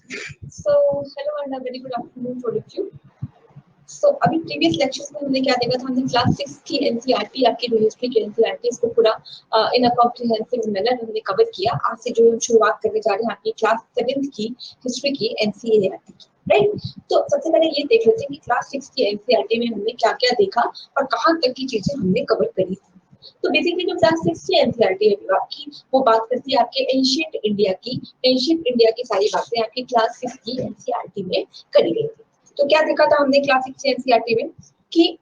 So hello and a very good afternoon to all of you. So अभी previous lectures में हमने क्या देखा था, हमने क्लास 6 की एनसीईआरटी, आपकी जो हिस्ट्री की एनसीईआरटी, इसको पूरा इन अ कॉम्प्रिहेंसिव मैनर हमने कवर किया। आज से जो हम शुरुआत करने जा रहे हैं आपकी क्लास 7 की हिस्ट्री की एनसीईआरटी की, राइट। तो सबसे पहले ये देख लेते हैं कि क्लास 6 की एनसीईआरटी में हमने क्या क्या देखा और कहाँ तक की चीजें हमने कवर करी थी। तो बेसिकली जो क्लास 6 की एनसीईआरटी है आपकी, वो बात करती है आपके एंशिएंट इंडिया की। एंशिएंट इंडिया की सारी बातें आपकी क्लास 6 की एनसीईआरटी में करी गई थी। तो क्या देखा था हमने क्लास 6 की एनसीईआरटी में कि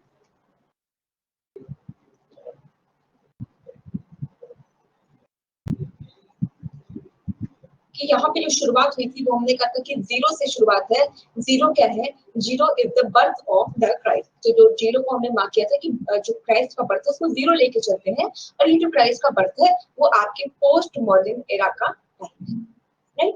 यहाँ पे जो शुरुआत हुई थी वो हमने कहा था कि जीरो से शुरुआत है। जीरो क्या है? Zero is the birth of the Christ. तो जो जीरो को हमने मार्क किया था कि जो क्राइस्ट का बर्थ है उसको जीरो लेके चलते हैं, और ये जो क्राइस्ट का बर्थ है वो आपके पोस्ट मॉडर्न एरा का टाइम है, राइट।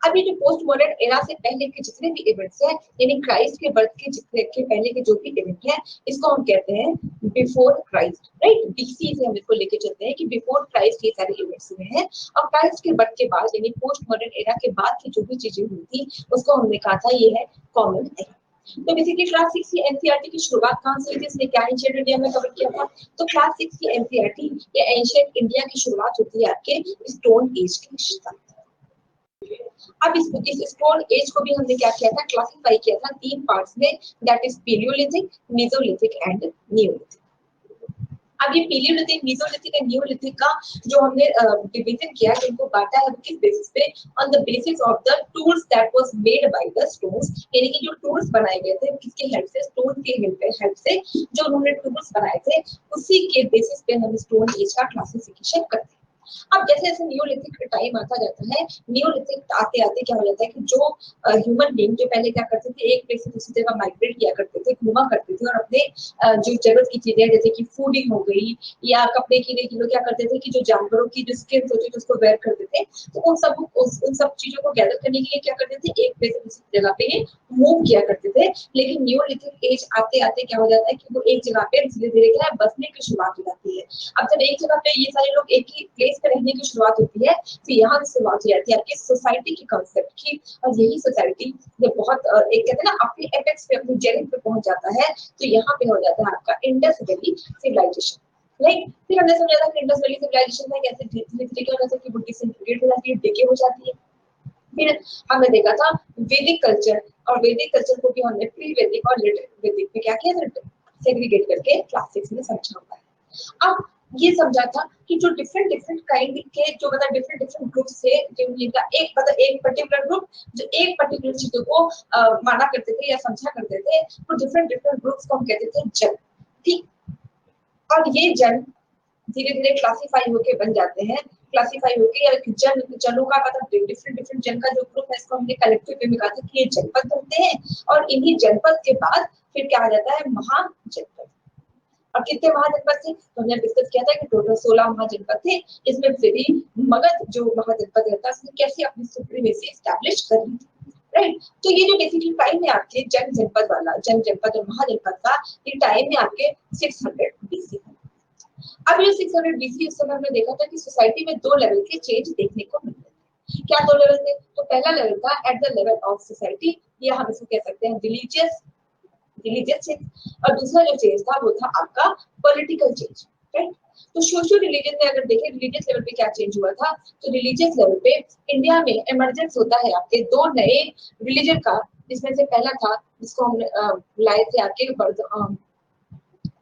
अब ये जो पोस्ट मॉडर्न एरा से पहले के जितने भी इवेंट्स हैं, यानी क्राइस्ट के बर्थ के जितने के पहले के जो भी इवेंट है, इसको हम कहते हैं बिफोर क्राइस्ट, राइट। बीसी से हम इसको लेके चलते हैं कि बिफोर क्राइस्ट ये सारे इवेंट्स हुए हैं। और क्राइस्ट के बर्थ के बाद यानी पोस्ट मॉडर्न एरा के बाद की जो भी चीजें हुई थी उसको हमने कहा था ये है कॉमन एरा। तो बेसिकली क्लास 6 की एनसीईआरटी की शुरुआत कहां से हुई थी, इसने क्या एंशिएंट इंडिया में कवर किया था। तो क्लास 6 की एनसीईआरटी या एंशिएंट इंडिया की शुरुआत होती है आपके स्टोन एज के साथ। अब इस स्टोन एज को भी हमने क्या किया था, क्लासिफाई किया था 3 पार्ट्स में, that is palaeolithic, mesolithic and neolithic. अब ये पीलियोलिथिक, मेसोलिथिक एंड नियोलिथिक का जो हमने डिवीजन किया है, उनको बांटा है किस बेसिस पे, on the basis of the tools that was made by the stones. यानी कि जो टूल्स बनाए गए थे किसके हेल्प से, स्टोन के हेल्प से जो उन्होंने टूल्स बनाए थे उसी के बेसिस पे हम स्टोन एज का क्लासिफिकेशन करते हैं। अब जैसे जैसे नियोलिथिक टाइम आता जाता है, नियोलिथिक आते आते क्या हो जाता है कि जो ह्यूमन बीइंग जो पहले क्या करते थे, एक प्लेस से दूसरी जगह माइग्रेट किया करते थे, घूमा करते थे, और अपने जो जरूरत की चीजें जैसे कि फूडिंग हो गई या कपड़े के लिए लोग क्या करते थे कि जो जानवरों की जो स्किन होती थी उसको वेयर करते थे, तो उन सब चीजों को गैदर करने के लिए क्या करते थे, एक प्लेस से दूसरी जगह पे ये मूव किया करते थे। लेकिन नियोलिथिक एज आते आते क्या हो जाता है कि वो एक जगह पे धीरे धीरे क्या है, बसने की शुरुआत हो जाती है। अब जब एक जगह पे ये सारे लोग एक ही प्लेस पे रहने की शुरुआत होती है, तो यहाँ से शुरुआत हो जाती है आपकी सोसाइटी की कंसेप्ट की। और यही सोसाइटी जब बहुत एक कहते हैं ना अपने एपेक्स पे, अपनी जेनिथ पे पहुंच जाता है, तो यहाँ पे हो जाता है आपका इंडस वैली सिविलाइजेशन, राइट। फिर हमने समझा था कि इंडस वैली सिविलाइजेशन में कैसे धीरे धीरे क्या हो जाता है कि वो डिसइंटीग्रेट हो जाती है, डिके हो जाती है। फिर हमने देखा था वैदिक कल्चर, और वैदिक कल्चर को भी हमने प्री वैदिक और लेटर वैदिक में क्या किया था, सेग्रीगेट करके क्लास 6 में समझा हुआ है। अब ये समझा था कि जो डिफरेंट डिफरेंट काइंड के जो मतलब डिफरेंट डिफरेंट ग्रुप्स थे, जिनका एक मतलब एक पर्टिकुलर ग्रुप जो एक पर्टिकुलर चीजों को माना करते थे या समझा करते थे, वो डिफरेंट डिफरेंट ग्रुप्स को हम कहते थे जन, ठीक। और ये जन धीरे धीरे क्लासिफाई होके बन जाते हैं, क्लासिफाई होके या जनों का मतलब डिफरेंट डिफरेंट जन का जो ग्रुप है इसको हमने कलेक्टिव में कहा था कि ये जनपद बनते हैं। और इन्हीं जनपद के बाद फिर क्या आ जाता है, महाजनपद। और कितने महाजनपद थे, तो हमने डिस्कस किया था कि टोटल 16 महाजनपद थे। इसमें फिर भी मगध जो महाजनपद रहता है उसने कैसे अपनी सुप्रीमेसी एस्टैब्लिश कर ली, राइट। तो ये जो बेसिकली टाइम है आपके जन जनपद वाला, जन जनपद और महाजनपद का, ये टाइम है आपके 600 बीसी। अब ये 600 बीसी उस समय हमने देखा था कि सोसाइटी में 2 लेवल के चेंज देखने को मिलते हैं। क्या 2 लेवल थे, तो पहला लेवल था at the level of society, या हम इसको कह सकते हैं रिलीजियस चेंज। और दूसरा जो चेंज था वो था आपका पॉलिटिकल चेंज, राइट। तो सोशल रिलीजन में अगर देखें रिलीजियस लेवल पे क्या चेंज हुआ था, तो रिलीजियस लेवल पे इंडिया में इमरजेंस होता है आपके 2 नए रिलीजन का, जिसमें से पहला था जिसको हमने लाए थे आपके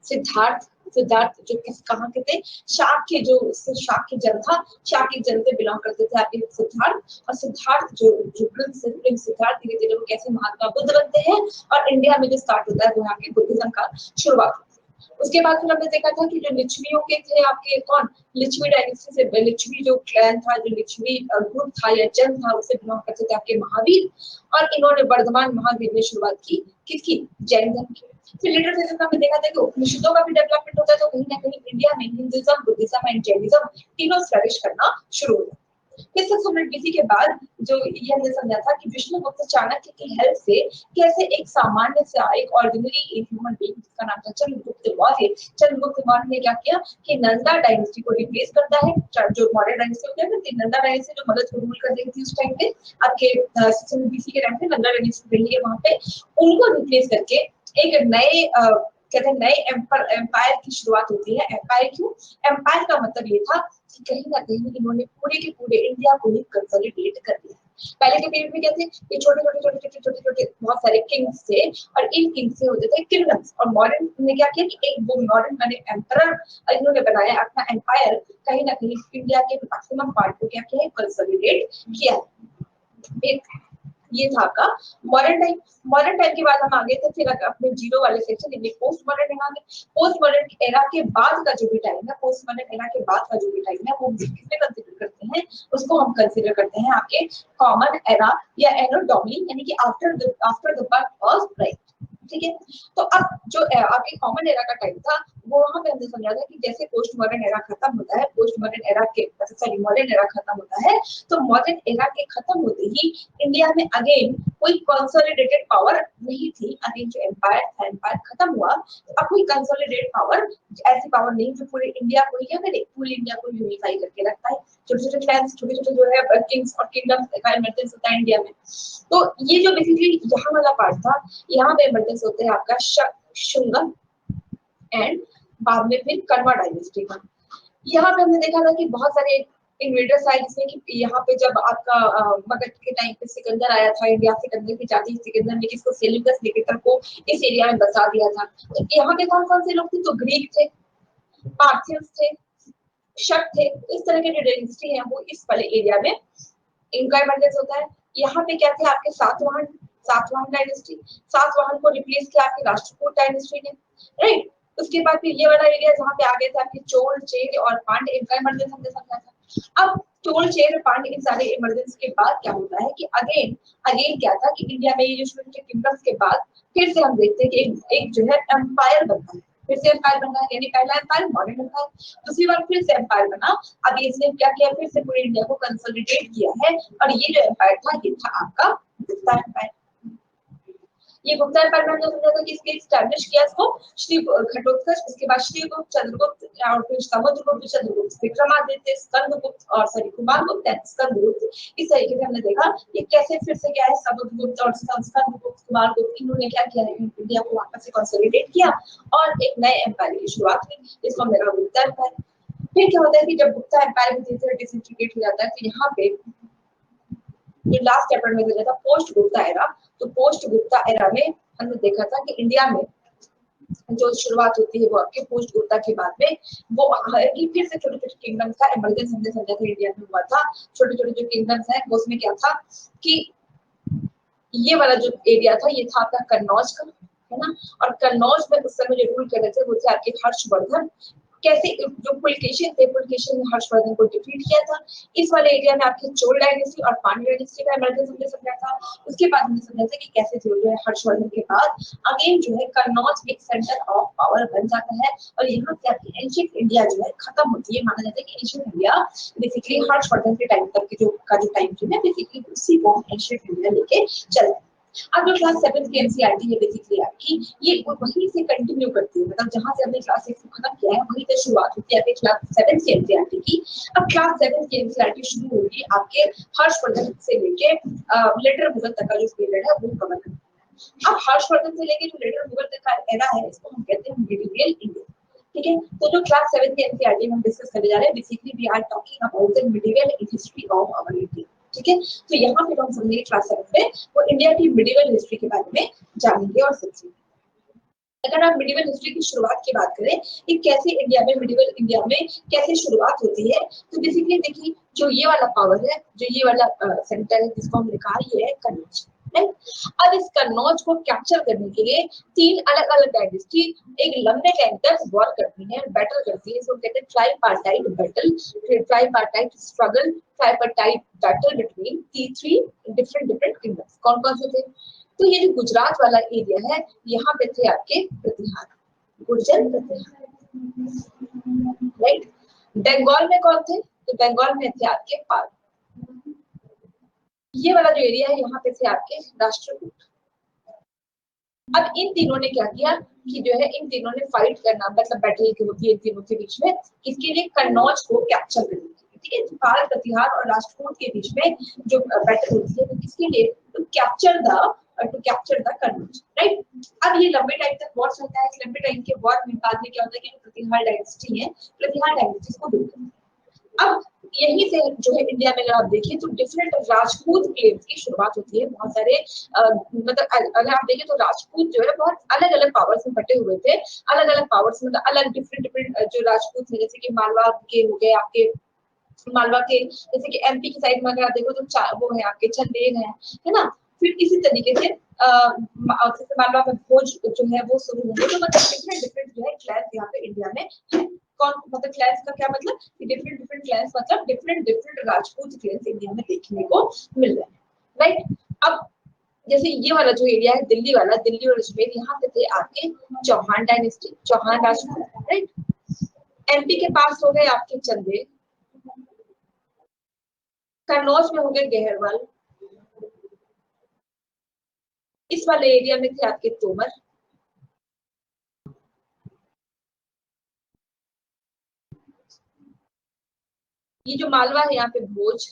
सिद्धार्थ। सिद्धार्थ जो किस कहाँ के थे, शाक्य जो शाक्य जन था, शाक्य जन से बिलोंग करते थे आपके सिद्धार्थ। और सिद्धार्थ जो प्रिंस सिद्धार्थ धीरे धीरे वो कैसे महात्मा बुद्ध बनते हैं, और इंडिया में जो स्टार्ट होता है वो आपके बुद्धिज्म का शुरुआत होती है। उसके बाद फिर हमने देखा था कि जो लिच्छवियों के थे आपके कौन, लिच्छवी डायनेस्टी से, लिच्छवी जो क्लैन था, जो लिच्छवी ग्रुप था या जन था, उससे बिलोंग करते थे आपके महावीर। और इन्होंने वर्धमान महावीर ने शुरुआत की किसकी, जैन धर्म की। फिर लेटर फेजेस में हमने देखा था कि उपनिषदों का भी डेवलपमेंट होता है, तो कहीं ना कहीं इंडिया में हिंदुइज्म, बुद्धिज्म एंड जैनिज्म तीनों फ्लरिश करना शुरू हो गया। फिर 600 BC के बाद जो ये हमने समझा था कि विष्णुगुप्त चाणक्य की हेल्प से कैसे एक सामान्य सा एक ऑर्डिनरी ह्यूमन बीइंग जिसका नाम था चंद्रगुप्त मौर्य, चंद्रगुप्त मौर्य ने क्या किया कि नंदा डायनेस्टी को रिप्लेस करता है। जो मौर्य डायनेस्टी हो गया ना, नंदा डायनेस्टी जो मगध को रूल कर रही थी उस टाइम पे, आपके 600 BC के टाइम पे नंदा डायनेस्टी रही है वहां पे, उनको रिप्लेस करके एक नए कहते हैं नए एम्पायर की शुरुआत होती है। एम्पायर क्यों? एम्पायर का मतलब ये था कि कहीं ना कहीं इन्होंने पूरे के पूरे इंडिया को ही कंसोलिडेट कर दिया। पहले के पीरियड में क्या थे, ये छोटे छोटे छोटे छोटे छोटे छोटे बहुत सारे किंग्स थे और इन किंग्स से होते थे किंगडम्स। और मॉडर्न ने क्या किया कि एक वो मॉडर्न मैंने एम्परर इन्होंने बनाया अपना एम्पायर, कहीं ना कहीं इंडिया के मैक्सिमम पार्ट को क्या किया है, कंसोलिडेट किया। एक ये था आपका मॉडर्न टाइम। मॉडर्न टाइम के बाद हम आगे थे फिर अपने जीरो वाले सेक्शन में पोस्ट मॉडर्न एरा में। पोस्ट मॉडर्न एरा के बाद का जो भी टाइम है, पोस्ट मॉडर्न एरा के बाद का जो भी टाइम है वो किसमें कंसीडर करते हैं, उसको हम कंसीडर करते हैं आपके कॉमन एरा या एनो डोमिनियन, यानी कि after the birth of Christ. ठीक है, तो अब जो आपके कॉमन एरा का टाइम था वो वहां पे हमने समझा था कि जैसे पोस्ट मॉडर्न एरा खत्म होता है, पोस्ट मॉडर्न एरा के सॉरी मॉडर्न एरा खत्म होता है, तो मॉडर्न एरा के खत्म होते ही इंडिया में अगेन कोई कंसोलिडेटेड पावर नहीं थी। अगेन जो एम्पायर था, एम्पायर खत्म हुआ, तो अब कोई कंसोलिडेटेड पावर, ऐसी पावर नहीं जो पूरे इंडिया को क्या करे, पूरे इंडिया को यूनिफाई करके रखता है। छोटे छोटे क्लैंस, छोटे छोटे जो है किंग्स और किंगडम्स का इमर्जेंस होता है इंडिया में। तो ये जो बेसिकली यहाँ वाला पार्ट था, यहाँ पे इमर्जेंस होते हैं आपका शुंग एंड बाद में फिर कण्वा डायनेस्टी का। यहाँ पे हमने देखा था कि बहुत सारे इन्वेडर्स आए, जिसमें कि यहाँ पे जब आपका मगध के टाइम पे सिकंदर आया था इंडिया, सिकंदर की जाति, सिकंदर ने किसको, सेल्यूकस निकेटर को इस एरिया में बसा दिया था। तो यहाँ पे कौन कौन से लोग थे, तो ग्रीक थे, पार्थियंस थे, शक थे। इस तरह के जो डायनेस्टी है वो इस वाले एरिया में इनका इमर्जेंस होता है। यहाँ पे क्या थे आपके सातवाहन, सातवाहन डायनेस्टी, सातवाहन को रिप्लेस किया आपकी राष्ट्रकूट डायनेस्टी ने, राइट। उसके बाद फिर ये वाला एरिया जहाँ पे आगे थे आपके चोल, चेर और पांड्य, इनका इमर्जेंस हमने समझा था। अब चोल, चेर और पांड्य इन सारे इमरजेंस के बाद क्या होता है कि अगेन अगेन क्या था कि इंडिया में ये जो किंगडम्स के बाद फिर से हम देखते हैं कि एक जो है एम्पायर बनता है, फिर से एम्पायर बना, यानी पहला एम्पायर मॉडर्न एम्पायर, दूसरी बार फिर से एम्पायर बना। अब इसने क्या किया, फिर से पूरे इंडिया को कंसोलिडेट किया है। और ये जो एम्पायर था ये था आपका गुप्ता एम्पायर। ये गुप्ता एम्पायर में हमने समझा था कि इसके एस्टैब्लिश किया इसको श्री घटोत्कच, उसके बाद श्रीगुप्त, चंद्रगुप्त और फिर समुद्रगुप्त, चंद्रगुप्त, विक्रमादित्य, स्कंदगुप्त और सॉरी कुमारगुप्त एंड स्कंदगुप्त। इस तरीके से हमने देखा ये कैसे फिर से क्या है, समुद्रगुप्त और स्कंदगुप्त, कुमारगुप्त, इन्होंने क्या किया है, इंडिया को वापस से कंसोलिडेट किया और एक नए एम्पायर की शुरुआत हुई, जिसको हमने कहा गुप्ता एम्पायर। फिर क्या होता है कि जब गुप्ता एम्पायर भी धीरे धीरे डिसइंटीग्रेट हो जाता है, तो यहाँ पे जो लास्ट चैप्टर में देखा था पोस्ट गुप्ता एरा, तो पोस्ट गुप्ता एरा में हमने देखा था कि इंडिया में जो शुरुआत होती है वो आपके पोस्ट गुप्ता के बाद में वो है कि फिर से छोटे छोटे किंगडम्स का इमरजेंस हमने समझा था इंडिया में हुआ था। छोटे छोटे जो किंगडम्स हैं वो उसमें क्या था कि ये वाला जो एरिया था ये था आपका कन्नौज का, है ना। और कन्नौज में उस समय जो रूल कर रहे थे वो थे आपके हर्षवर्धन। कैसे जो पुलकेशिन थे, पुलकेशिन ने हर्षवर्धन को डिफीट किया था। इस वाले एरिया में आपके चोल डायनेस्टी और पांड्य डायनेस्टी का इमरजेंस हमने समझा था। उसके बाद हमने समझा था कि कैसे जो है हर्षवर्धन के बाद अगेन जो है कन्नौज एक सेंटर ऑफ पावर बन जाता है और यहाँ से आपकी एंशिएंट इंडिया जो है खत्म होती है। माना जाता है कि एंशिएंट इंडिया बेसिकली हर्षवर्धन के टाइम तक के जो टाइम जो है बेसिकली उसी को एंशिएंट इंडिया लेके चलता है। अब जो क्लास 7 की एनसीईआरटी है बेसिकली आपकी ये वहीं से कंटिन्यू करती है, मतलब जहां से हमने क्लास 6 को खत्म किया है वहीं से शुरुआत होती है क्लास 7 की एनसीईआरटी की। अब क्लास 7 की एनसीईआरटी शुरू होगी आपके हर्षवर्धन से लेके लेटर मुगल तक का जो पीरियड है वो कवर करता है। अब हर्षवर्धन से लेके जो लेटर मुगल तक का एरा है इसको हम कहते हैं मिडिवल इंडिया। ठीक है, तो जो क्लास 7 की एनसीईआरटी में हम डिस्कस करने जा रहे हैं basically we are talking about the medieval history of our India. ठीक है, तो यहाँ पे हम समझेंगे क्लास 7 में वो इंडिया की मिडिवल हिस्ट्री के बारे में जानेंगे और समझेंगे। अगर आप मिडिवल हिस्ट्री की शुरुआत की बात करें कि कैसे इंडिया में मिडिवल इंडिया में कैसे शुरुआत होती है, तो बेसिकली देखिए जो ये वाला पावर है, जो ये वाला सेंटर है जिसको हमने कहा ये है कन्नौज। अब इस कन्नौज को कैप्चर करने के लिए 3 अलग अलग डायनेस्टी एक लंबे टाइम तक वॉर करती है, बैटल करती है। इसको कहते हैं tripartite battle, tripartite struggle, tripartite battle between 3 different kingdoms. कौन कौन से थे, तो ये जो गुजरात वाला एरिया है यहाँ पे थे आपके प्रतिहार, गुर्जर प्रतिहार, राइट। बंगाल में कौन थे, तो बंगाल में थे आपके पाल, ये वाला जो एरिया है यहाँ पे थे आपके राष्ट्रकूट। अब इन तीनों ने क्या किया कि जो है इन तीनों ने फाइट करना, मतलब बैटल की होती है इन तीनों के बीच में, किसके लिए, कन्नौज को कैप्चर करने के लिए। ठीक है, पाल प्रतिहार और राष्ट्रकूट के बीच में जो बैटल होती है वो किसके लिए, to capture the Kannauj, right. अब ये लंबे टाइम तक वॉर चलता है। इस लंबे टाइम के वॉर में बाद में क्या होता है कि प्रतिहार डायनेस्टी है, प्रतिहार डायनेस्टी को बिल्कुल। अब यहीं से जो है इंडिया में अगर आप देखिए तो डिफरेंट राजपूत क्लेम्स की शुरुआत होती है। बहुत सारे मतलब अगर आप देखें तो राजपूत जो है बहुत अलग अलग पावर्स में बटे हुए थे। अलग अलग पावर्स मतलब अलग डिफरेंट डिफरेंट जो राजपूत थे, जैसे कि मालवा के हो गए आपके, मालवा के जैसे कि एमपी की साइड में अगर आप देखो तो वो है आपके चंदेल है ना। फिर इसी तरीके से मालवा में भोज जो है वो शुरू होंगे। तो मतलब डिफरेंट डिफरेंट जो है क्लास यहाँ पे इंडिया में है। कौन मतलब क्लास का क्या मतलब, डिफरेंट डिफरेंट क्लास मतलब different different Rajput Claas India में देखने को मिल रहे हैं, राइट। अब जैसे ये वाला जो एरिया है दिल्ली वाला, दिल्ली और अजमेर, यहाँ पे थे आपके Chauhan dynasty, Chauhan Rajput, right. MP के पास हो गए आपके चंदेल, कन्नौज में हो गए गहरवाल, इस वाले एरिया में थे आपके तोमर, ये जो मालवा है यहाँ पे भोज,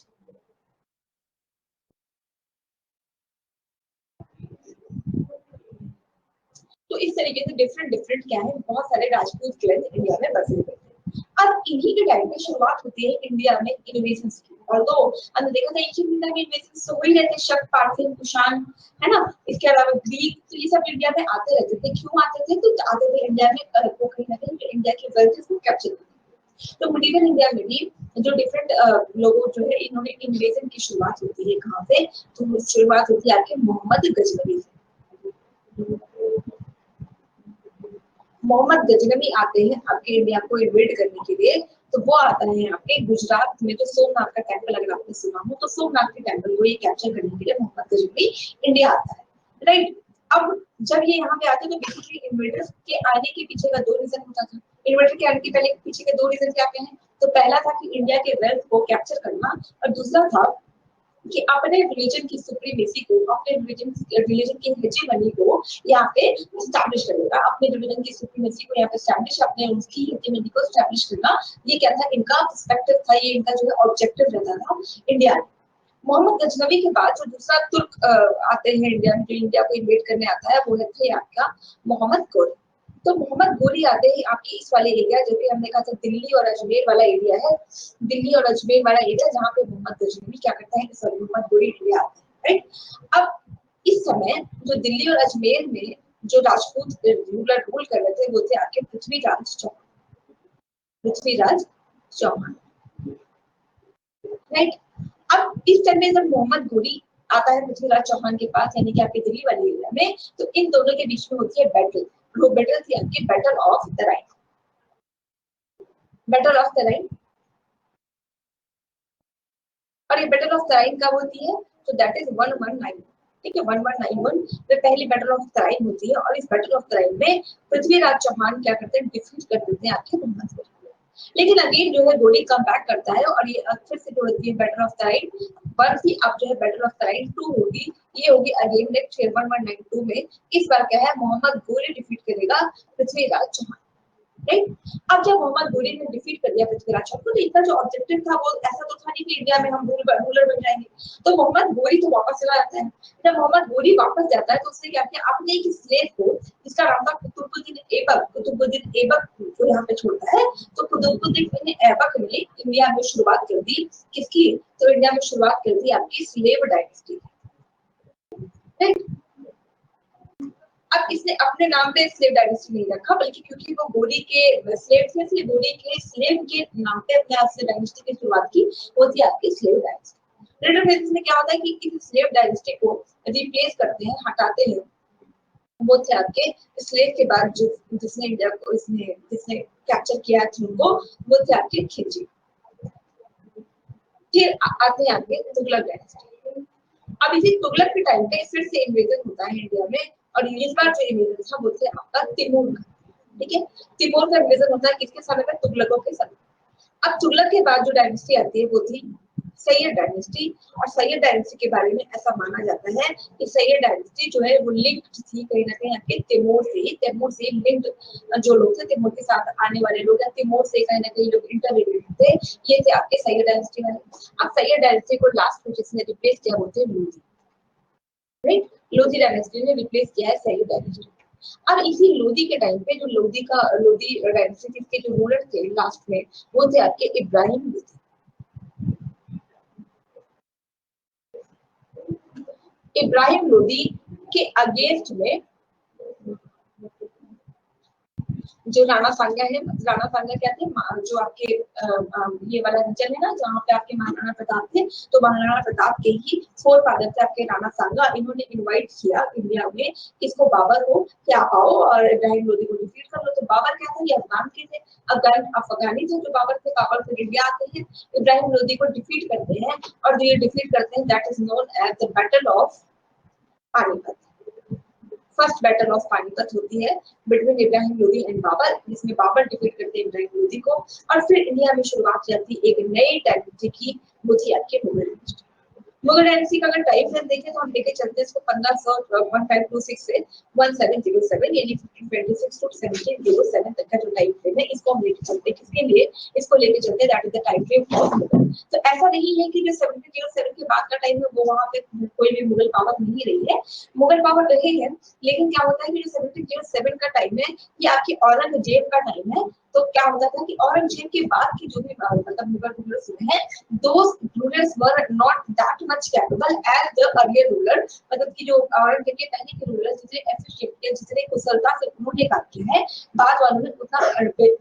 तो इस तरीके से डिफरेंट डिफरेंट क्या है, बहुत सारे राजपूत क्लैन इंडिया में बसे हुए थे। अब इन्हीं के टाइम पे शुरुआत होती है इंडिया में इनोवेशन की। और तो हमने देखा था एक ही इंडिया में इनोवेशन तो हो ही रहते, शक, पार्थियन, कुषाण, है ना। इसके अलावा ग्रीक, तो ये सब इंडिया में आते रहते थे। क्यों आते थे, तो आते थे इंडिया में वो कहीं ना कहीं इंडिया की वेल्थ को कैप्चर करते। तो मिडिवल इंडिया में भी जो डिफरेंट लोगों जो है इन्होंने इन्वेजन की शुरुआत होती है कहाँ से, तो शुरुआत होती है आपके मोहम्मद गजनवी से। मोहम्मद गजनवी आते हैं आपके इंडिया को इन्वेड करने के लिए। तो वो आता है आपके गुजरात में, तो सोमनाथ का टेम्पल अगर आपने सुना हो, तो सोमनाथ के टेम्पल को ये कैप्चर करने के लिए मोहम्मद गजनवी इंडिया आता है, राइट। अब जब ये यहाँ पे आते हैं तो बेसिकली इन्वेडर्स के आने के पीछे का दो रीजन होता था। इन्वेडर के आने के पहले पीछे के दो रीजन क्या क्या है, तो पहला था कि इंडिया के वेल्थ को कैप्चर करना, और दूसरा था कि अपने रिलीजन की सुप्रीमेसी को, अपने रिलीजन की हेजेमनी को यहाँ पे स्टैब्लिश करेगा, अपने रिलीजन की सुप्रीमेसी को यहाँ पे स्टैब्लिश, अपने उसकी हेजेमनी को स्टैब्लिश करना, ये क्या था इनका पर्सपेक्टिव था, ये इनका जो है ऑब्जेक्टिव रहता था इंडिया में। मोहम्मद गजनवी के बाद जो दूसरा तुर्क आते हैं इंडिया में, जो इंडिया को इन्वेड करने आता है, वो है आपका मोहम्मद गोरी। तो मोहम्मद गोरी आते ही आपकी इस वाले एरिया, जो कि हमने कहा था दिल्ली और अजमेर वाला एरिया है, दिल्ली और अजमेर वाला एरिया जहाँ पे मोहम्मद गजनवी क्या करता है, सॉरी मोहम्मद गोरी इंडिया आता है, राइट। अब इस समय जो दिल्ली और अजमेर में जो राजपूत रूलर रूल कर रहे थे वो थे आपके पृथ्वीराज चौहान, पृथ्वीराज चौहान, राइट। अब इस टाइम में जब मोहम्मद गोरी आता है पृथ्वीराज चौहान के पास, यानी कि आपके दिल्ली वाले एरिया में, तो इन दोनों के बीच में होती है बैटल। वो बैटल थी आपकी battle of the Rhine, battle of the Rhine. और ये बैटल ऑफ द राइन कब होती है, तो दैट इज 1191, ठीक है, 1191 में पहली बैटल ऑफ द राइन होती है। और इस बैटल ऑफ द राइन में पृथ्वीराज चौहान क्या करते हैं, डिफीट कर देते हैं आपके मोहम्मद गोरी। लेकिन अगेन जो है गोरी कम बैक करता है और ये फिर से जो होती है बैटल ऑफ द राइन वन थी, अब जो है बैटल ऑफ द राइन 2 होगी। ये होगी अगेन नेक्स्ट ईयर 1192 में। इस बार क्या है, मोहम्मद गोरी डिफीट करेगा पृथ्वीराज चौहान, राइट। अब जब मोहम्मद गोरी ने डिफीट कर दिया पृथ्वीराज चौहान को, तो इनका जो ऑब्जेक्टिव था वो ऐसा तो था नहीं कि इंडिया में हम रूलर बन जाएंगे। तो मोहम्मद गोरी तो वापस चला जाता है। जब मोहम्मद गोरी वापस जाता है तो उसने क्या किया, अपने एक स्लेव को, जिसका नाम था कुतुबुद्दीन ऐबक, कुतुबुद्दीन ऐबक को यहाँ पे छोड़ता है। तो कुतुबुद्दीन ऐबक ने इंडिया में शुरुआत कर दी, किसकी, तो इंडिया में शुरुआत कर दी आपकी स्लेव डायनेस्टी, राइट। अब इसने अपने नाम पे स्लेव डायनेस्टी नहीं रखा, बल्कि क्योंकि वो गोरी के स्लेव थे, इसलिए गोरी के स्लेव के नाम पे अपने आप से डायनेस्टी की शुरुआत की, वो थी आपकी स्लेव डायनेस्टी। रिडल में क्या होता है कि इस स्लेव डायनेस्टी को रिप्लेस करते हैं, हटाते हैं, वो थे आपके स्लेव के बाद जो जिसने इंडिया को जिसने कैप्चर किया था उनको, वो थे आपके खिलजी। फिर आते हैं आपके तुगलक डायनेस्टी। अब इसी तुगलक के टाइम पे फिर से इन्वेजन होता है इंडिया में, और इस बार जो इन्वेजन था वो थे आपका तिमूर का, ठीक है। तिमूर का इन्वेजन होता है किसके समय पे, तुगलकों के समय। अब तुगलक के बाद जो डायनेस्टी आती है वो थी सैयद डायनेस्टी। और सैयद डायनेस्टी के बारे में ऐसा माना जाता है कि सैयद डायनेस्टी जो है वो लिंक्ड थी कहीं ना कहीं आपके तैमूर से लिंक्ड जो लोग थे, तैमूर के साथ आने वाले लोग हैं, तैमूर से कहीं ना कहीं लोग इंटररिलेटेड थे, ये थे आपके सैयद डायनेस्टी वाले। अब सैयद डायनेस्टी को लास्ट में जिसने रिप्लेस किया वो थे लोधी, राइट। लोधी डायनेस्टी ने रिप्लेस किया है सैयद डायनेस्टी। अब इसी लोधी के टाइम पे जो लोधी डायनेस्टी के जो रूलर थे लास्ट में वो थे आपके इब्राहिम लोधी। इब्राहिम लोधी के अगेंस्ट में जो राणा सांगा है, राणा सांगा क्या थे, जो आपके ये वाला रीजन है ना जहाँ पे आपके महाराणा प्रताप थे, तो महाराणा प्रताप के ही फोर फादर थे आपके राणा सांगा। इन्होंने इनवाइट किया इंडिया में किसको, बाबर को, कि आप आओ और इब्राहिम लोधी को डिफीट कर लो। तो बाबर क्या था, ये अफगान के थे, अफगानी थे जो बाबर थे। बाबर फिर इंडिया आते हैं, इब्राहिम लोधी को डिफीट करते हैं, और जो ये डिफीट करते हैं that is known as the battle of Panipat. First battle of Panipat होती है बिटवीन इब्राहिम लोधी एंड बाबर, जिसमें बाबर डिफीट करते हैं इब्राहिम लोधी को। और फिर इंडिया में शुरुआत जाती है एक नई डायनेस्टी की, वो थी आपके मुगल डायनेस्टी। मुगल डायनेस्टी का अगर टाइम फ्रेम देखें तो हम लेके चलते हैं इसको 1526 से 1707 यानी 1526 टू 1707 तक का जो टाइम फ्रेम है, इसको हम लेके चलते हैं। किसके लिए इसको लेके चलते हैं, that is the time frame of Mughal. तो ऐसा नहीं है कि जो 1707 के बाद का टाइम है वो वहां पे कोई भी मुगल पावर नहीं रही है, मुगल पावर रहे हैं। लेकिन क्या होता है कि जो 1707 का टाइम है ये आपके औरंगजेब का टाइम है। तो क्या होता था कि औरंगजेब के बाद की जो भी मतलब मुगल रूलर्स हैं, those rulers were not that much capable as the earlier ruler। मतलब कि जो औरंगजेब के पहले के रूलर्स जितने एफिशिएंट थे, जितने कुशलता से उन्होंने काम किया है, बाद वालों ने उतना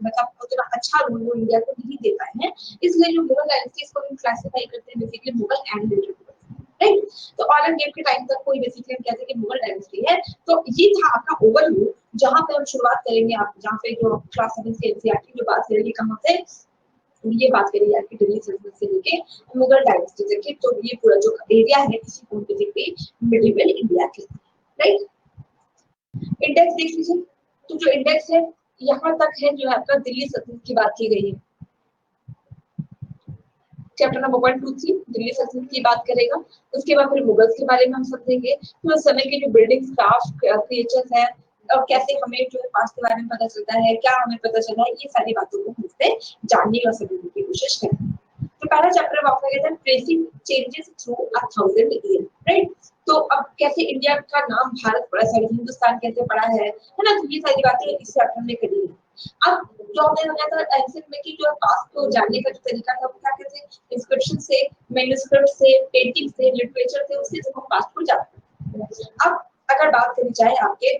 मतलब उतना अच्छा रूल वो इंडिया को नहीं दे पाए हैं। इसलिए जो मुगल डायनेस्टी को हम क्लासिफाई करते हैं basically Mughal and later, right. तो औरंगजेब के टाइम तक कोई बेसिकली हम कहते हैं कि मुगल डायनेस्टी है। तो ये था आपका ओवरव्यू, जहां पे हम शुरुआत करेंगे, आप जहां पे जो क्लास 7 से एनसीईआरटी की जो बात करेंगे कहां से, ये बात करेंगे आपकी दिल्ली सल्तनत से लेके मुगल डायनेस्टी तक की। तो ये पूरा जो एरिया है इसी को बेसिकली मिडिवल इंडिया के, राइट। इंडेक्स देख लीजिए, तो जो इंडेक्स है यहाँ तक है जो आपका दिल्ली सल्तनत की बात की गई है। चैप्टर नंबर 123 दिल्ली सल्तनत की बात करेगा। उसके बाद फिर मुगल्स के बारे में हम समझेंगे कि उस समय के जो बिल्डिंग्स, क्राफ्ट, क्रिएचर्स हैं और कैसे हमें जो है पास्ट के बारे में पता चलता है, क्या हमें पता चला है, ये सारी बातों को हम इसमें जानने और समझने की कोशिश करेंगे। तो पहला चैप्टर आपका कहता है tracing changes through 1000 year, right. तो अब कैसे इंडिया का नाम भारत पड़ा, सॉरी हिंदुस्तान कैसे पड़ा है ना, तो ये सारी बातें इस चैप्टर में करी है। अब जो हमने बताया था एंशिएंट में कि जो पास्ट को जानने का जो तरीका था वो क्या कहते हैं, इंस्क्रिप्शन से, मैन्युस्क्रिप्ट से, पेंटिंग से, लिटरेचर से, उससे हम पास्ट को जानते हैं। अब अगर बात करी जाए आपके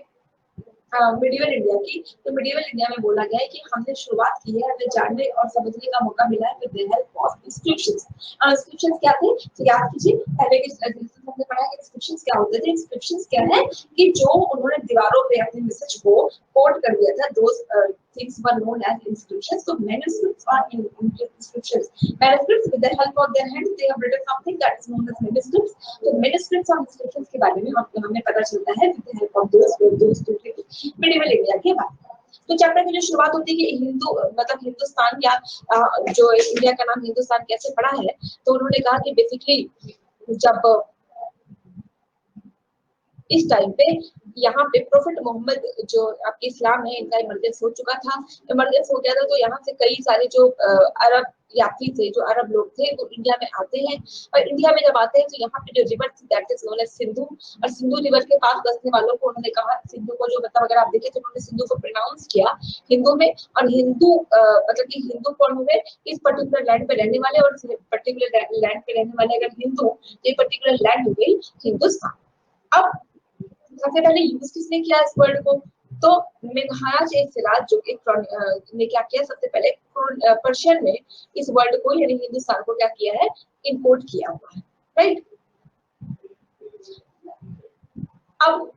मिडिवल इंडिया की, तो मिडिवल इंडिया में बोला गया है कि हमने शुरुआत की है, हमें जानने और समझने का मौका मिला है with the help of inscriptions. Inscriptions क्या थे, तो याद कीजिए पहले के हमने पढ़ा है इंस्क्रिप्शंस क्या होते थे। इंस्क्रिप्शंस क्या है कि जो उन्होंने दीवारों पे अपने मैसेज को कोड कर दिया था, दोस things were known as inscriptions. So manuscripts are inscriptions. Manuscripts with the help of their hands they have written something that is known as manuscripts. तो manuscripts और inscriptions के बारे में हमें पता चलता है with the help of those two things medieval India के बारे। तो चैप्टर की जो शुरुआत होती है कि हिंदू मतलब हिंदुस्तान या जो इंडिया का नाम हिंदुस्तान कैसे पड़ा है, तो उन्होंने कहा कि बेसिकली जब इस टाइम पे यहाँ पे प्रोफेट मोहम्मद जो आपके इस्लाम है इनका इमरजेंस हो चुका था, इमरजेंस हो गया था। तो यहाँ से कई सारे जो अरब यात्री थे, जो अरब लोग थे, वो इंडिया में आते हैं। और इंडिया में जब आते हैं तो यहाँ पे जो रिवर थी that is known as Sindhu, और सिंधु रिवर के पास बसने वालों को उन्होंने कहा, सिंधु को जो मतलब अगर आप देखें तो उन्होंने सिंधु को प्रोनाउंस किया हिंदू में, और हिंदू मतलब कि हिंदू कौन हुए, इस पर्टिकुलर लैंड पे रहने वाले, और पर्टिकुलर लैंड पे रहने वाले अगर हिंदू, ये पर्टिकुलर लैंड हो गई हिंदुस्तान। अब सबसे पहले यूज किसने किया इस वर्ड को, तो मिन्हाज ए सिराज जो एक ने क्या किया, सबसे पहले पर्शियन में इस वर्ड को यानी हिंदुस्तान को क्या किया है, इंपोर्ट किया हुआ है, राइट। अब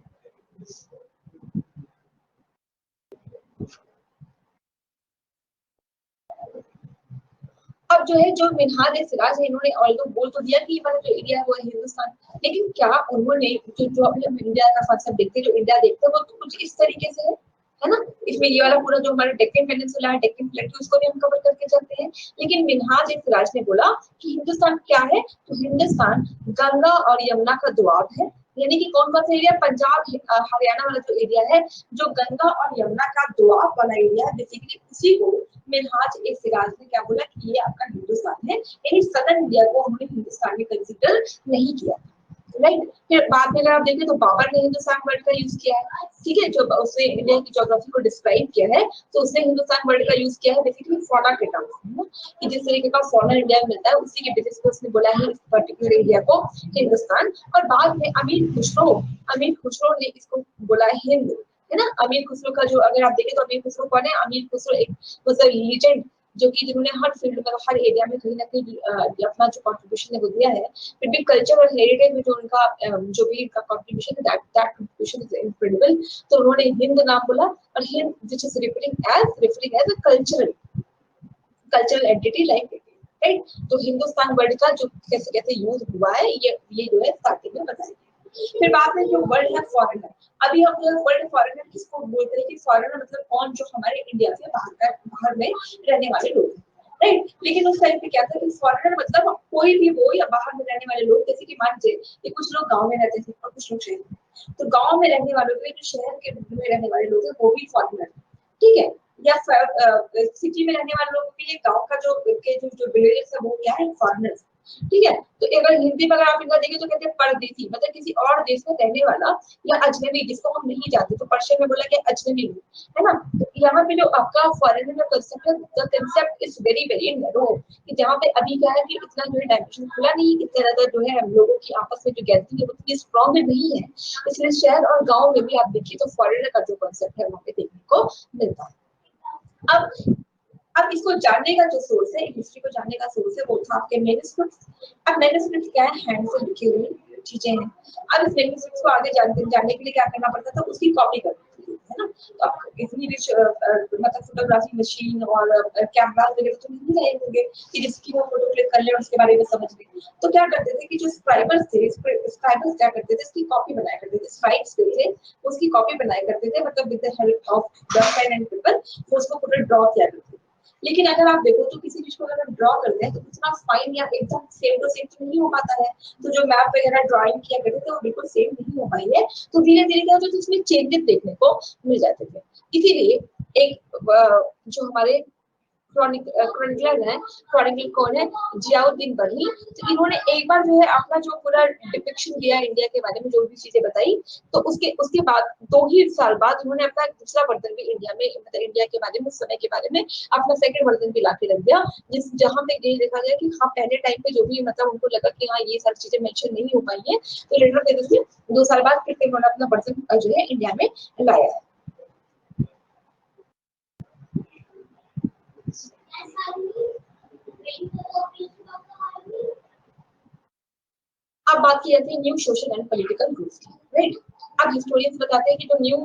अब जो है जो मिन्हाज ए सिराज है, इन्होंने ऑल्दो बोल तो दिया कि मतलब जो इंडिया है वो है हिंदुस्तान, लेकिन क्या उन्होंने जो अपने इंडिया का कॉन्सेप्ट देखते हैं, जो इंडिया देखते हैं वो तो कुछ इस तरीके से है। है ना। इसमें ये वाला पूरा जो हमारा डेक्कन पेनिनसुला है, डेक्कन प्लेटू, उसको भी हम कवर करके चलते हैं। लेकिन मिन्हाज ए सिराज ने बोला कि हिंदुस्तान क्या है, तो हिंदुस्तान गंगा और यमुना का दुआब है। यानी कि कौन कौन सा एरिया, पंजाब हरियाणा वाला जो एरिया है, जो गंगा और यमुना का दुआब वाला एरिया है, बेसिकली उसी को मिन्हाज ए सिराज ने क्या बोला कि ये आपका हिंदुस्तान है। यानी सदर्न इंडिया को हमने हिंदुस्तान में कंसिडर नहीं किया, राइट। फिर बाद में अगर आप देखें तो बाबर ने हिंदुस्तान वर्ड का यूज किया है, ठीक है, जो उसने इंडिया की ज्योग्राफी को डिस्क्राइब किया है, तो उसने हिंदुस्तान वर्ड का यूज किया है बेसिकली फौना के टर्म्स में, कि जिस तरीके का फौना इंडिया में मिलता है उसी के बेसिस पे उसने बोला है इस पर्टिकुलर एरिया को हिंदुस्तान। और बाद में अमीर खुसरो ने इसको बोला है हिंद, है ना। अमीर खुसरो का जो अगर आप देखें तो अमीर खुसरो कौन है, अमीर खुसरो एक मतलब लीजेंड, जो कि जिन्होंने हर फील्ड में हर एरिया में कहीं ना कहीं अपना जो कंट्रीब्यूशन है वो दिया है। फिर भी कल्चर और हेरिटेज में जो उनका जो भी उनका कंट्रीब्यूशन है, दैट कंट्रीब्यूशन इज इनक्रेडिबल। तो उन्होंने हिंद नाम बोला, और Hind which is referring as a cultural entity like, right. तो हिंदुस्तान वर्ड का जो कैसे कैसे यूज हुआ है, ये जो है स्टार्टिंग में बताया। फिर बाद में जो वर्ड है फॉरेनर, अभी हम जो वर्ड फॉरेनर किसको बोलते हैं कि फॉरेनर मतलब कौन, जो हमारे इंडिया से बाहर में रहने वाले लोग, राइट। लेकिन उस टाइम पे क्या था कि फॉरेनर मतलब कोई भी हो या बाहर में रहने वाले लोग, जैसे कि मान लीजिए कि कुछ लोग गांव में रहते थे और कुछ लोग शहर में, तो गांव में रहने वालों के लिए जो शहर के में रहने वाले लोग हैं वो भी फॉरेनर, ठीक है। या सिटी में रहने वाले लोगों के लिए गांव का जो विलेजेस है वो क्या है, फॉरेनर्स, ठीक है। तो अगर हिंदी में अगर आप इनका देखें तो कहते हैं परदेसी, मतलब किसी और देश में रहने वाला या अजनबी, जिसको हम नहीं जानते, तो पर्शियन में बोला गया अजनबी, है ना। तो यहाँ पे जो आपका फॉरेनर का कंसेप्ट है, the concept is very very narrow, कि जहाँ पे अभी क्या है कि इतना जो है डायमेंशन खुला नहीं, इतना ज्यादा जो है हम लोगों की आपस में जो गैदरिंग है वो इतनी स्ट्रॉन्ग नहीं है, इसलिए शहर और गाँव में भी आप देखिए तो फॉरेनर का जो कंसेप्ट है वहाँ पे देखने को मिलता है। अब इसको जानने का जो सोर्स है, हिस्ट्री को जानने का सोर्स है, वो था आपके मैन्युस्क्रिप्ट्स। अब मैन्युस्क्रिप्ट्स क्या है, हैंड से लिखी हुई चीजें हैं। अब इस मैन्युस्क्रिप्ट्स को आगे जानने के लिए क्या करना पड़ता था, उसकी कॉपी करनी थी, है ना। तो अब इतनी मतलब फोटोग्राफी मशीन और कैमरा वगैरह तो नहीं रहे होंगे कि जिसकी वो फोटो क्लिक कर ले और उसके बारे में समझ ले। तो क्या करते थे कि जो स्क्राइबर्स थे, स्क्राइबर्स क्या करते थे, इसकी कॉपी बनाया करते थे, स्क्राइब्स थे उसकी कॉपी बनाया करते थे, मतलब with the help of the pen and paper वो उसको पूरा ड्रॉ किया करते थे। लेकिन अगर आप देखो तो किसी चीज को अगर ड्रॉ करते हैं तो उतना फाइन या एकदम सेम टू सेम तो नहीं हो पाता है। तो जो मैप वगैरह ड्राइंग किया करते थे वो बिल्कुल सेम नहीं हो पाई है, तो धीरे धीरे क्या होता है उसमें चेंजेस देखने को मिल जाते थे। इसीलिए एक जो हमारे क्रॉनिकलर है, क्रॉनिकल कौन है, जियाउद्दीन बरनी, तो इन्होंने एक बार जो है अपना जो पूरा डिपिक्शन दिया इंडिया के बारे में, जो भी चीजें बताई, तो उसके बाद 2 ही साल बाद उन्होंने अपना दूसरा वर्जन भी इंडिया में, मतलब इंडिया के बारे में, समय के बारे में अपना सेकंड वर्जन भी लाके रख दिया, जहां पे ये देखा गया कि हाँ पहले टाइम पे जो भी मतलब उनको लगा कि हाँ ये सारी चीजें मेंशन नहीं हो पाई है, तो लेटर दे दी 2 साल बाद फिर उन्होंने अपना वर्जन जो है इंडिया में लाया है। अब बात की जाती है new social and political groups की, राइट। अब हिस्टोरियंस बताते हैं कि जो न्यू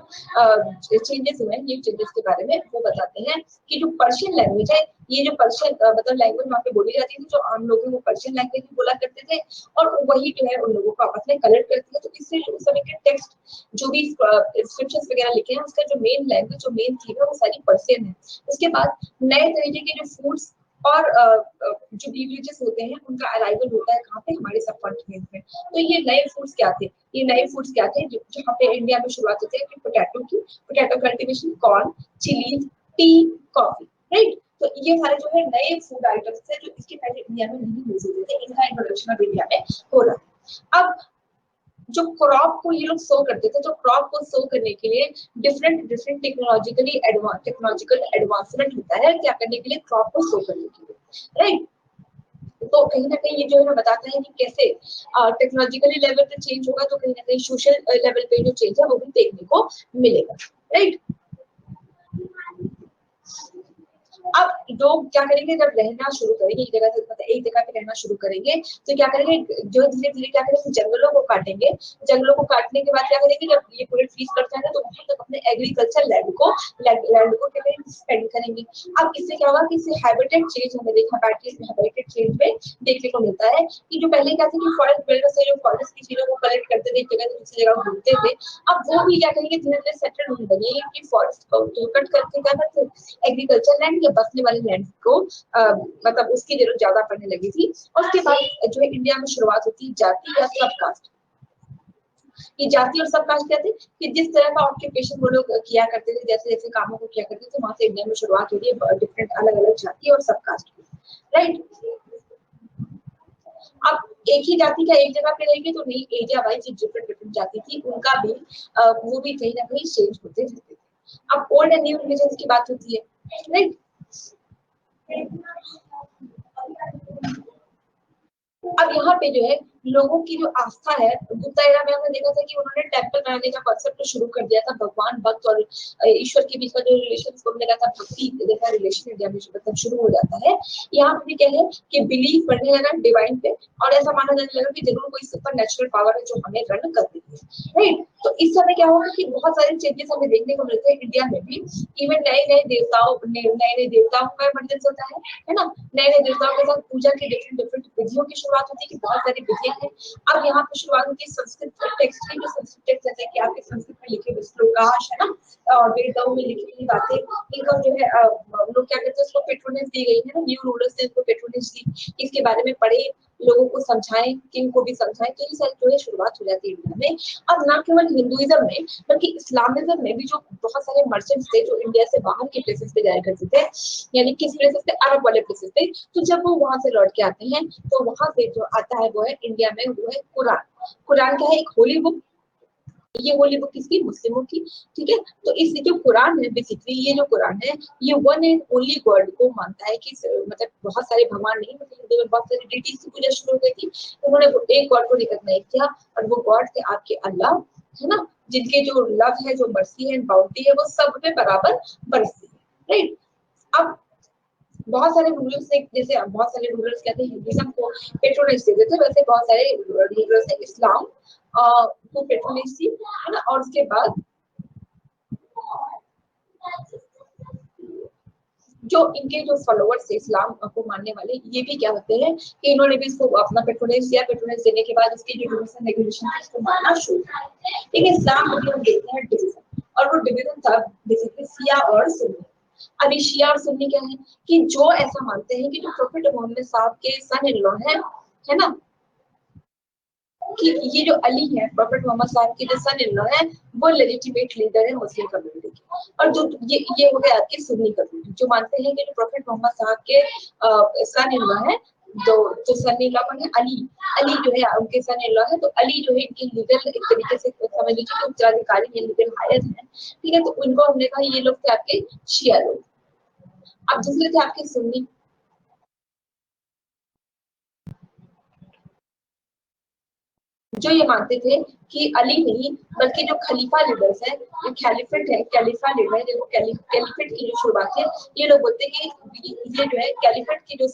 चेंजेस हुए, न्यू चेंजेस के बारे में वो बताते हैं कि जो पर्शियन लैंग्वेज है, ये जो पर्शियन मतलब लैंग्वेज वहाँ पे बोली जाती थी, जो आम लोग वो पर्शियन लैंग्वेज बोला करते थे, और वही जो है उन लोगों को आपस में कनेक्ट करती है। तो इससे उस समय के टेक्स्ट जो भी इंस्क्रिप्शंस वगैरह लिखे हैं, उसका जो मेन लैंग्वेज, जो मेन थीम है वो सारी पर्शियन है। उसके बाद नए तरीके के जो फूड्स और जो बीवरेजेस होते हैं उनका अराइवल होता है कहाँ पे, हमारे सब कॉन्टिनेंट में। तो ये नए फूड्स क्या थे, ये नए फूड्स क्या थे जहाँ पे इंडिया में शुरुआत होती है कि potato cultivation, corn, chillies, T, coffee, right. तो ये सारे जो है नए फूड आइटम्स है जो इसके पहले इंडिया में नहीं यूज होते थे, इनका इंट्रोडक्शन अब इंडिया में हो रहा है। अब जो क्रॉप को ये लोग सो करते थे, तो क्रॉप को सो करने के लिए डिफरेंट टेक्नोलॉजिकल एडवांसमेंट होता है क्या करने के लिए, क्रॉप को सो करने के लिए, राइट। तो कहीं ना कहीं ये जो है बताते हैं कि कैसे टेक्नोलॉजिकली लेवल पे चेंज होगा, तो कहीं ना कहीं सोशल लेवल पे जो चेंज है वो भी देखने को मिलेगा, राइट। अब लोग क्या करेंगे, जब रहना शुरू करेंगे एक जगह से, मतलब एक जगह पे रहना शुरू करेंगे, तो क्या करेंगे, जो धीरे धीरे क्या करेंगे, जंगलों को काटेंगे। जंगलों को काटने के बाद क्या करेंगे, जब ये पूरे ट्रीज कट जाएंगे तो वहां तक अपने एग्रीकल्चर लैंड को क्या करेंगे, स्पेंड करेंगे। अब इससे क्या होगा कि इससे हैबिटेट चेंज हमें देखा, बैटरीज में हैबिटेट चेंज में देखने को मिलता है कि जो पहले क्या था कि फॉरेस्ट बिल्डर्स से जो फॉरेस्ट की चीजों को कलेक्ट करते थे, एक जगह से दूसरी जगह घूमते थे, अब वो भी क्या करेंगे, धीरे धीरे सेटल होने लगे कि फॉरेस्ट को कट करके क्या करते, एग्रीकल्चर लैंड या बसने वाले लैंड को मतलब उसकी जरूरत ज्यादा पड़ने लगी थी। और उसके बाद जो है इंडिया में शुरुआत होती है जाति या सब कास्ट। ये जाति और सब कास्ट क्या थे कि जिस तरह का ऑक्यूपेशन वो लोग किया करते थे, जैसे जैसे कामों को किया करते थे, वहां से इंडिया में शुरुआत हुई है डिफरेंट अलग अलग जाति और सब कास्ट की, राइट। अब एक ही जाति का एक जगह पे रहेगी तो नहीं, एरिया वाइज डिफरेंट डिफरेंट जाति थी, उनका भी वो भी कहीं ना कहीं चेंज होते रहते थे। अब ओल्ड एंड न्यू रिलीजन की बात होती है, राइट। अब यहाँ पे जो है लोगों की जो आस्था है, गुप्ता एरा में हमने देखा था कि उन्होंने टेंपल बनाने का कॉन्सेप्ट शुरू कर दिया था। भगवान भक्त और ईश्वर के बीच का जो रिलेशन को हमने कहा था, भक्ति जैसा रिलेशन इंडिया में मतलब शुरू हो जाता है। यहाँ पे भी क्या है कि बिलीव बढ़ने लगा डिवाइन पे, और ऐसा माना जाने लगा कि जरूर कोई सुपर नेचुरल पावर है जो हमें रन कर रही है, राइट। तो इस समय क्या होगा कि बहुत सारे चेंजेस हमें देखने को मिलते हैं इंडिया में भी। इवन नए नए देवताओं का इमरजेंस होता है ना। नए नए देवताओं के साथ पूजा की डिफरेंट डिफरेंट विधियों की शुरुआत होती है कि बहुत सारी विधियां हैं। अब यहाँ पे शुरुआत होती है संस्कृत टेक्स्ट की, जो संस्कृत टेक्स्ट जैसे कि आपके संस्कृत में लिखे हुए श्लोकाश है ना, और वेदों में लिखी हुई बातें, इनको जो है लोग क्या कहते हैं, उसको पेट्रोनेस दी गई है ना, न्यू रूलर्स ने इसको पेट्रोनेस दी, इसके बारे में पढ़े, लोगों को समझाएं, किंग को भी समझाएं, तो ये सारी जो है शुरुआत हो जाती है इंडिया में। अब ना केवल हिंदुइज्म में बल्कि इस्लामिज्म में भी जो बहुत सारे मर्चेंट्स थे जो इंडिया से बाहर के प्लेसेस पे जाया करते थे, यानी किस प्लेसेस पे, अरब वाले प्लेसेस पे, तो जब वो वहां से लौट के आते हैं तो वहां से जो आता है वो है इंडिया में, वो है कुरान। कुरान क्या है, एक होली बुक। ये होली बुक किसकी, मुस्लिमों की, ठीक है। तो इस जो कुरान है बेसिकली, ये जो कुरान है ये वन एंड ओनली गॉड को मानता है कि मतलब बहुत सारे भगवान नहीं, मतलब हिंदू में बहुत सारी डिटीज की पूजा शुरू हो गई थी, उन्होंने एक गॉड को रिकॉग्नाइज किया, और वो गॉड थे आपके अल्लाह, है ना, जिनके जो लव है, जो मर्सी है, बाउंटी है, वो सब पे बराबर बरसती है, राइट। अब बहुत सारे रूलर्स ने, जैसे बहुत सारे रूलर्स कहते हैं हिंदुइज्म को पेट्रोनाइज देते थे, वैसे बहुत सारे रूलर्स ने इस्लाम को पेट्रोनाइज की, है ना। और उसके बाद जो इनके जो फॉलोअर्स थे इस्लाम को मानने वाले, ये भी क्या होते हैं कि इन्होंने भी इसको अपना पेट्रोनाइज दिया। पेट्रोनाइज देने के बाद इसके जो रूल्स एंड रेगुलेशन है इसको मानना शुरू किया। ठीक है, इस्लाम में हम देखते हैं डिवीजन, और वो डिवीजन था बेसिकली शिया और सुन्नी। अभी शिया और सुन्नी क्या है कि जो ऐसा मानते हैं कि जो प्रोफेट मोहम्मद साहब के सन इन लॉ है ना, कि ये जो अली है, प्रोफेट मोहम्मद साहब के जो सन इन लॉ है, वो लेजिटिमेट लीडर है मुस्लिम कम्युनिटी के। और जो ये हो गया आपकी सुन्नी कम्युनिटी, जो मानते हैं कि जो प्रोफेट मोहम्मद साहब के सन इन लॉ है, जो सन इन लॉ है अली, अली जो है उनके सन इन लॉ है, तो अली जो है इनके लीगल एक तरीके से समझ लीजिए कि उत्तराधिकारी है, लीगल हायर है, ठीक है। तो उनको हमने कहा ये लोग थे आपके शिया लोग। अब दूसरे थे आपके सुन्नी, जो ये मानते थे कि अली नहीं बल्कि जो खलीफा लीडर्स है, जो कैलिफेट है, कैलिफा लीडर है, जो कैलिफेट की जो शुरुआत है, ये लोग बोलते हैं कि ये जो है कैलिफेट की जो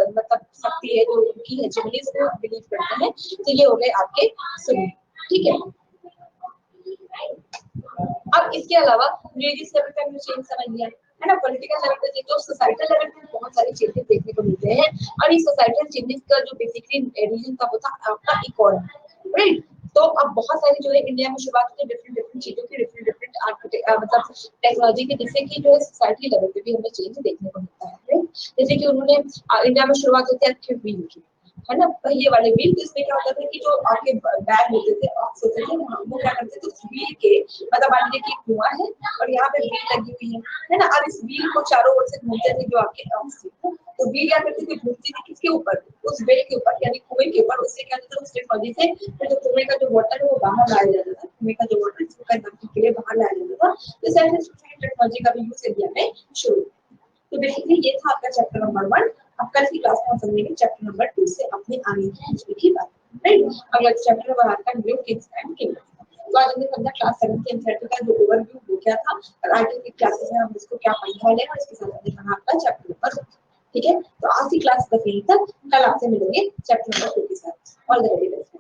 मतलब शक्ति है, जो उनकी है जिन्हें इसको बिलीव करते हैं, तो ये हो गए आपके सुन्नी, ठीक है। अब इसके अलावा रिलीजियस लेवल पे हमने चेंज समझ लिया है ना, पॉलिटिकल लेवल पे जो सोसाइटल लेवल पे बहुत सारे चेंजेस देखने को मिलते हैं, और इस सोसाइटल चेंजेस का जो बेसिकली रीजन था वो था आपका इकोनॉमी, राइट। तो अब बहुत सारी जो है इंडिया में शुरुआत होती है डिफरेंट डिफरेंट चीजों की, डिफरेंट डिफरेंट मतलब टेक्नोलॉजी के, जिससे कि जो है सोसाइटी लेवल पे भी हमें चेंज देखने को मिलता है, राइट। जैसे कि उन्होंने इंडिया में शुरुआत होती है आपके व्हील की, है ना, पहिए वाले व्हील। इसमें क्या होता था कि जो आपके बैग होते थे, ऑक्स होते थे, वो क्या करते थे उस व्हील के, मतलब मान लीजिए कि कुआं है और यहाँ पे व्हील लगी हुई है ना। अब इस व्हील को चारों ओर से घूमते थे जो आपके ऑक्स थे, तो व्हील क्या करती थी, घूमती थी किसके ऊपर, उस बेल के ऊपर, यानी कुएं के ऊपर। उससे क्या होता था, उस टेक्नोलॉजी से फिर जो कुएं का जो वाटर है वो बाहर लाया जाता था, कुएं का जो वाटर इसका नदी के लिए बाहर लाया जाता था। तो इस तरह से टेक्नोलॉजी का भी यूज इंडिया में शुरू। तो बेसिकली ये था आपका चैप्टर नंबर 1। अब कल की क्लास में हम समझेंगे चैप्टर नंबर 2 से अपने आगे की बात, राइट। अगला चैप्टर नंबर आपका न्यू किंग्स एंड किंगडम। तो आज हमने समझा क्लास 7 के एनसीईआरटी का जो ओवरव्यू वो क्या था, और आगे की क्लासेस में हम इसको क्या पढ़ने वाले हैं, और इसके साथ हमने पढ़ा आपका चैप्टर नंबर 1। ठीक है, तो आज की क्लास बस यहीं तक, कल आपसे मिलेंगे चैप्टर नंबर 2 के साथ। All the very best.